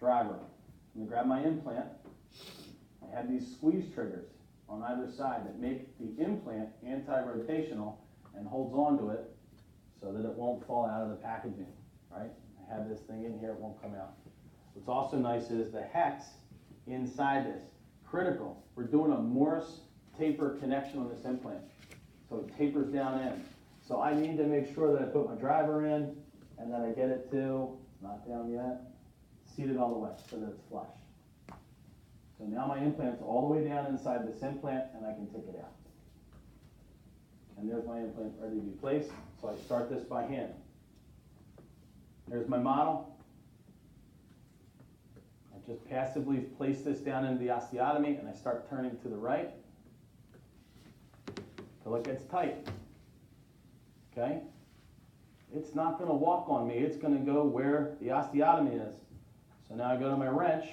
driver. I'm going to grab my implant. I have these squeeze triggers on either side that make the implant anti-rotational and holds onto it so that it won't fall out of the packaging, right? I have this thing in here, it won't come out. What's also nice is the hex inside this, critical. We're doing a Morse taper connection on this implant, so it tapers down in. So I need to make sure that I put my driver in and that I get it to, not down yet, seated all the way so that it's flush. So now my implant's all the way down inside this implant and I can take it out. And there's my implant ready to be placed. So I start this by hand. There's my model. I just passively place this down into the osteotomy and I start turning to the right till it gets tight. Okay? It's not going to walk on me. It's going to go where the osteotomy is. So now I go to my wrench